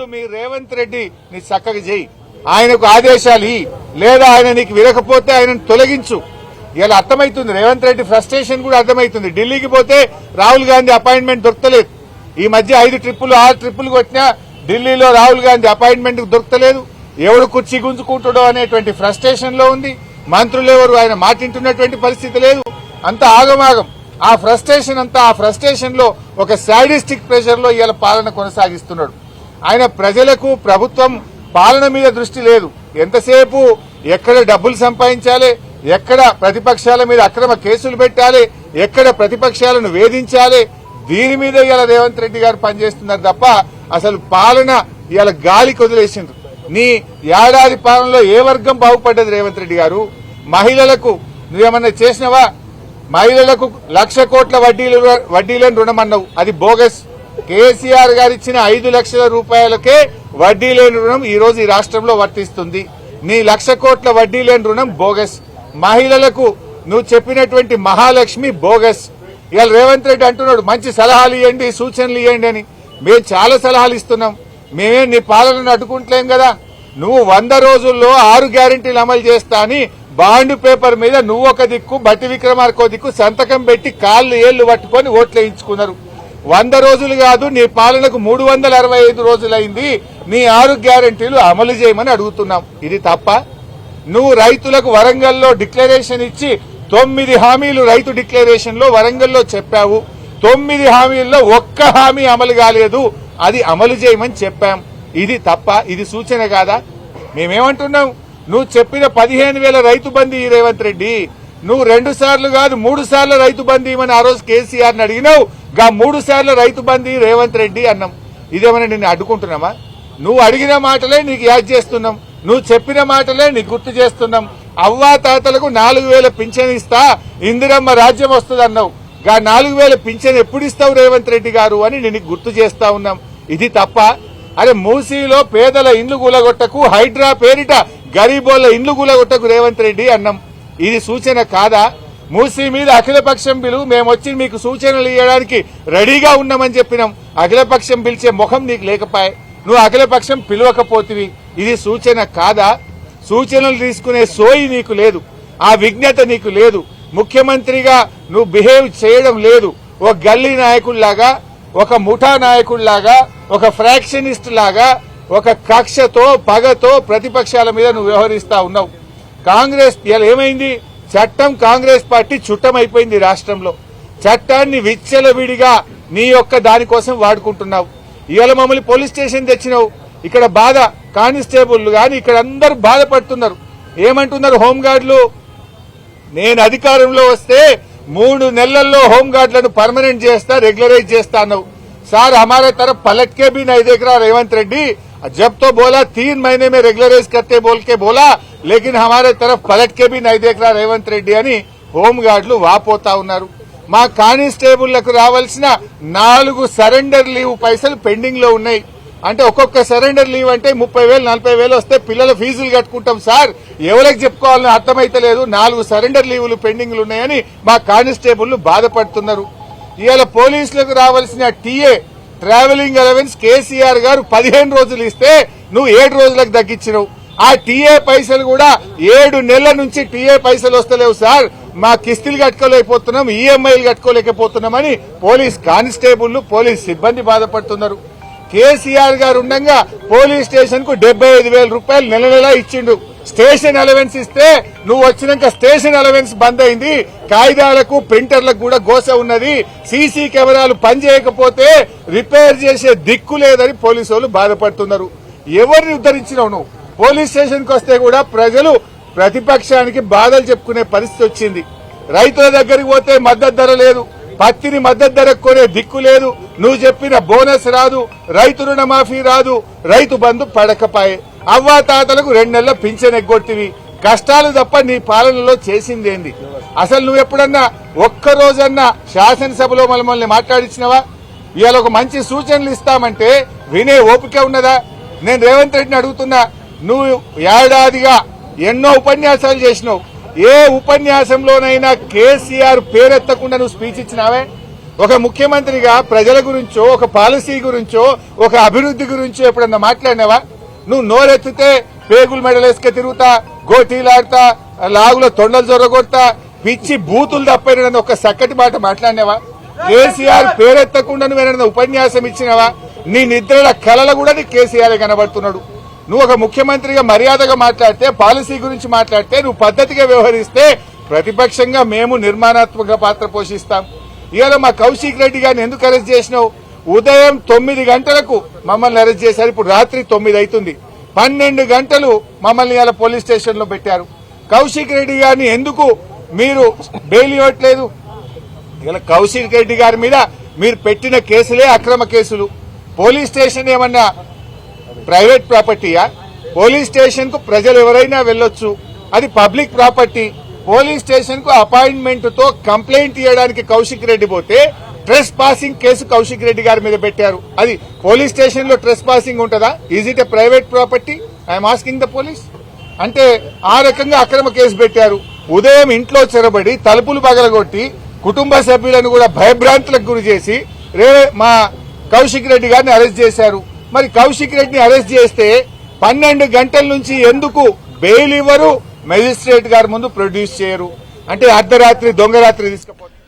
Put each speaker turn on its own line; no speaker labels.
మీ రేవంత్ రెడ్డి నీ చక్కగా చేయి, ఆయనకు ఆదేశాలు లేదా ఆయన నీకు విరకపోతే ఆయనను తొలగించు. ఇలా అర్థమైతుంది, రేవంత్ రెడ్డి ఫ్రస్ట్రేషన్ కూడా అర్థమైతుంది. ఢిల్లీకి పోతే రాహుల్ గాంధీ అపాయింట్మెంట్ దొరకలేదు. ఈ మధ్య 5 ట్రిప్పులు 6 ట్రిప్పులు కొట్టినా ఢిల్లీలో రాహుల్ గాంధీ అపాయింట్మెంట్ దొరకలేదు. ఎవడు కుర్చీ గుంజుకుంటాడో అనేటువంటి ఫ్రస్ట్రేషన్ లో ఉంది. మంత్రులు ఎవరు ఆయన మాటింటున్నటువంటి పరిస్థితి లేదు. అంతా ఆగమాగం. ఆ ఫ్రస్ట్రేషన్ లో ఒక సాడిస్టిక్ ప్రెషర్ లో ఇవాళ పాలన కొనసాగిస్తున్నాడు. ఆయన ప్రజలకు ప్రభుత్వం పాలన మీద దృష్టి లేదు. ఎంతసేపు ఎక్కడ డబ్బులు సంపాదించాలి, ఎక్కడ ప్రతిపక్షాల మీద అక్రమ కేసులు పెట్టాలి, ఎక్కడ ప్రతిపక్షాలను వేధించాలి, దీని మీద ఇవాళ రేవంత్ రెడ్డి గారు పనిచేస్తున్నారు తప్ప అసలు పాలన ఇవాళ గాలికి వదిలేసిండ్రు. నీ ఏడాది పాలనలో ఏ వర్గం బాగుపడ్డది రేవంత్ రెడ్డి గారు? మహిళలకు నువ్వేమన్నా చేసినవా? మహిళలకు 1,00,000 కోట్ల వడ్డీలను రుణమన్నావు, అది బోగస్. కేసీఆర్ గారు ఇచ్చిన 5 లక్షల రూపాయలకే వడ్డీ లేని రుణం ఈ రోజు ఈ రాష్ట్రంలో వర్తిస్తుంది. నీ 1,00,000 కోట్ల వడ్డీ లేని రుణం బోగస్. మహిళలకు నువ్వు చెప్పినటువంటి మహాలక్ష్మి బోగస్. ఇవాళ రేవంత్ రెడ్డి అంటున్నాడు మంచి సలహాలు ఇవ్వండి, సూచనలు ఇవ్వండి అని. మేము చాలా సలహాలు ఇస్తున్నాం. మేమే నీ పాలనను అడ్డుకుంటలేం కదా. నువ్వు 100 రోజుల్లో 6 గ్యారెంటీలు అమలు చేస్తా అని బాండ్ పేపర్ మీద నువ్వు ఒక దిక్కు, బట్టి విక్రమార్కో దిక్కు సంతకం పెట్టి కాళ్ళు ఏళ్లు పట్టుకొని ఓట్లు వేయించుకున్నారు. 100 రోజులు కాదు, నీ పాలనకు 365 రోజులైంది. నీ 6 గ్యారెంటీలు అమలు చేయమని అడుగుతున్నాం. ఇది తప్ప? నువ్వు రైతులకు వరంగల్లో డిక్లరేషన్ ఇచ్చి 9 హామీలు రైతు డిక్లరేషన్ లో వరంగల్లో చెప్పావు. 9 హామీల్లో ఒక్క హామీ అమలు కాలేదు, అది అమలు చేయమని చెప్పాం. ఇది తప్ప? ఇది సూచన కాదా? మేమేమంటున్నాం, నువ్వు చెప్పిన 15,000 రైతు బంధు ఈ రేవంత్ రెడ్డి, నువ్వు 2 సార్లు కాదు 3 సార్లు రైతు బంధు ఇవ్వమని ఆ రోజు కేసీఆర్ ని అడిగినావు. 3 సార్లు రైతు బంధు రేవంత్ రెడ్డి అన్నాం. ఇదేమైనా నిన్ను అడ్డుకుంటున్నామా? నువ్వు అడిగిన మాటలే నీకు యాడ్ చేస్తున్నాం, నువ్వు చెప్పిన మాటలే నీకు గుర్తు చేస్తున్నాం. అవ్వా తాతలకు 4,000 పింఛన్ ఇస్తా, ఇందిరమ్మ రాజ్యం వస్తుంది అన్నావు. 4,000 పింఛన్ ఎప్పుడు ఇస్తావు రేవంత్ రెడ్డి గారు అని నేను గుర్తు చేస్తా ఉన్నాం. ఇది తప్ప? అరే మూసీలో పేదల ఇండ్లు కూలగొట్టకు, హైడ్రా పేరిట గరీబోళ్ల ఇండ్లు కూలగొట్టకు రేవంత్ రెడ్డి అన్నాం. ఇది సూచన కాదా? మూసీ మీద అఖిలపక్షం పిలువు, మేము వచ్చి మీకు సూచనలు ఇవ్వడానికి రెడీగా ఉన్నామని చెప్పినాం. అఖిలపక్షం పిలిచే ముఖం నీకు లేకపోయే, నువ్వు అఖిలపక్షం పిలవకపోతివి. ఇది సూచన కాదా? సూచనలు తీసుకునే సోయి నీకు లేదు, ఆ విజ్ఞత నీకు లేదు. ముఖ్యమంత్రిగా నువ్వు బిహేవ్ చేయడం లేదు. ఒక గల్లీ నాయకుల్లాగా, ఒక ముఠా నాయకుల్లాగా, ఒక ఫ్రాక్షనిస్ట్ లాగా, ఒక కక్షతో పగతో ప్రతిపక్షాల మీద నువ్వు వ్యవహరిస్తా ఉన్నావు. కాంగ్రెస్ ఇలా ఏమైంది? చట్టం కాంగ్రెస్ పార్టీ చుట్టమైపోయింది రాష్ట్రంలో. చట్టాన్ని విచ్చలవిడిగా నీ యొక్క దానికోసం వాడుకుంటున్నావు. ఇవాళ మమ్మల్ని పోలీస్ స్టేషన్ తెచ్చినావు. ఇక్కడ బాధ కానిస్టేబుల్ గాని ఇక్కడ అందరూ బాధపడుతున్నారు. ఏమంటున్నారు హోంగార్డులు? నేను అధికారంలో వస్తే 3 నెలల్లో హోంగార్డులను పర్మనెంట్ చేస్తా, రెగ్యులరైజ్ చేస్తా అన్నావు. సార్ हमारे तरफ पलट के भी नहीं देख रहा रेवंत रेड्डी. जब तो बोला 3 महीने में रेगुलराइज करते बोल के बोला, लेकिन हमारे तरफ पलट के भी नहीं देख रहा రేవంత్ రెడ్డి అని హోంగార్డులు వాపోతా ఉన్నారు. మా కానిస్టేబుళ్లకు రావాల్సిన 4 సరెండర్ లీవ్ పైసలు పెండింగ్ లో ఉన్నాయి. అంటే ఒక్కొక్క సరెండర్ లీవ్ అంటే 30,000 40,000 వస్తే పిల్లల ఫీజులు కట్టుకుంటాం సార్. ఎవరికి చెప్పుకోవాలని అర్థమైతలేదు. 4 సరెండర్ లీవులు పెండింగ్లు ఉన్నాయని మా కానిస్టేబుళ్లు బాధపడుతున్నారు. ఇవాళ పోలీసులకు రావాల్సిన టీఏ ట్రావెలింగ్ అలవెన్స్ కేసీఆర్ గారు 15 రోజులు ఇస్తే నువ్వు 7 రోజులకు తగ్గించినావు. ఆ టీఏ పైసలు కూడా 7 నెలల నుంచి టీఏ పైసలు వస్తలేవు సార్, మా కిస్తీలు కట్టుకోలేకపోతున్నాం, ఈఎంఐలు కట్టుకోలేకపోతున్నామని పోలీస్ కానిస్టేబుళ్లు, పోలీస్ సిబ్బంది బాధపడుతున్నారు. కేసీఆర్ గారు ఉండగా పోలీస్ స్టేషన్ కు 75,000 రూపాయలు నెల నెలా ఇచ్చిండు. స్టేషన్ అలవెన్స్ ఇస్తే నువ్వు వచ్చినాక స్టేషన్ అలవెన్స్ బంద్ అయింది. కాగితాలకు ప్రింటర్లకు కూడా గోస ఉన్నది. సీసీ కెమెరాలు పనిచేయకపోతే రిపేర్ చేసే దిక్కు లేదని పోలీసు వాళ్ళు బాధపడుతున్నారు. ఎవరిని ఉద్ధరించినావు నువ్వు? పోలీస్ స్టేషన్ కు వస్తే కూడా ప్రజలు ప్రతిపక్షానికి బాధలు చెప్పుకునే పరిస్థితి వచ్చింది. రైతుల దగ్గరికి పోతే మద్దతు ధర లేదు, పత్తిని మద్దతు ధరకు కొనే దిక్కు లేదు. నువ్వు చెప్పిన బోనస్ రాదు, రైతు రుణమాఫీ రాదు, రైతు బంధు పడకపాయే. అవ్వా తాతలకు 2 నెలల పింఛన్ ఎగ్గొట్టివి. కష్టాలు తప్ప నీ పాలనలో చేసిందేంది? అసలు నువ్వు ఎప్పుడన్నా ఒక్కరోజన్నా శాసనసభలో మమ్మల్ని మాట్లాడించినవా? ఇవాళ ఒక మంచి సూచనలు ఇస్తామంటే వినే ఓపిక ఉన్నదా? నేను రేవంత్ రెడ్డిని అడుగుతున్నా, నువ్వు ఏడాదిగా ఎన్నో ఉపన్యాసాలు చేసినావు. ఏ ఉపన్యాసంలోనైనా కేసీఆర్ పేరెత్తకుండా నువ్వు స్పీచ్ ఇచ్చినావే? ఒక ముఖ్యమంత్రిగా ప్రజల గురించో ఒక పాలసీ గురించో ఒక అభివృద్ధి గురించో ఎప్పుడన్నా మాట్లాడినావా? నువ్వు నోరెత్తితే పేగులు మెడలేసుక తిరుగుతా, గోటీలాడతా, లాగులో తొండలు జొరగొడతా, పిచ్చి బూతులు తప్పైన ఒక చక్కటి మాట మాట్లాడినావా? కేసీఆర్ పేరెత్తకుండా నువ్వేనా ఉపన్యాసం ఇచ్చినావా? నీ నిద్రల కలల కూడా నీ కేసీఆర్ కనబడుతున్నాడు. నువ్వు ఒక ముఖ్యమంత్రిగా మర్యాదగా మాట్లాడితే, పాలసీ గురించి మాట్లాడితే, నువ్వు పద్ధతిగా వ్యవహరిస్తే ప్రతిపక్షంగా మేము నిర్మాణాత్మక పాత్ర పోషిస్తాం. ఇవాళ మా కౌశిక్ రెడ్డి గారిని ఎందుకు అరెస్ట్ చేసినావు? ఉదయం 9 గంటలకు మమ్మల్ని అరెస్ట్ చేశారు. ఇప్పుడు రాత్రి 9 అవుతుంది. 12 గంటలు మమ్మల్ని ఇవాళ పోలీస్ స్టేషన్ లో పెట్టారు. కౌశిక్ రెడ్డి గారిని ఎందుకు మీరు బెయిల్ ఇవ్వట్లేదు? ఇలా కౌశిక్ రెడ్డి గారి మీద మీరు పెట్టిన కేసులే అక్రమ కేసులు. పోలీస్ స్టేషన్ ఏమన్నా ప్రైవేట్ ప్రాపర్టీయా? పోలీస్ స్టేషన్ కు ప్రజలు ఎవరైనా వెళ్లొచ్చు, అది పబ్లిక్ ప్రాపర్టీ. పోలీస్ స్టేషన్ కు అపాయింట్మెంట్ తో కంప్లైంట్ ఇవ్వడానికి కౌశిక్ రెడ్డి పోతే ట్రెస్ పాసింగ్ కేసు కౌశిక్ రెడ్డి గారి మీద పెట్టారు. అది పోలీస్ స్టేషన్ లో ట్రెస్ పాసింగ్ ఉంటుందా? Is it a private property? I'm asking the police. అంటే ఆ రకంగా అక్రమ కేసు పెట్టారు. ఉదయం ఇంట్లో చెరబడి తలుపులు పగలగొట్టి కుటుంబ సభ్యులను కూడా భయభ్రాంతులకు గురి చేసి మా కౌశిక్ రెడ్డి గారిని అరెస్ట్ చేశారు. మరి కౌశిక్ రెడ్డిని అరెస్ట్ చేస్తే 12 గంటల నుంచి ఎందుకు బెయిల్ ఇవ్వరు? మెజిస్ట్రేట్ గారి ముందు ప్రొడ్యూస్ చేయరు? అంటే అర్ధరాత్రి దొంగరాత్రి తీసుకుపోతారు.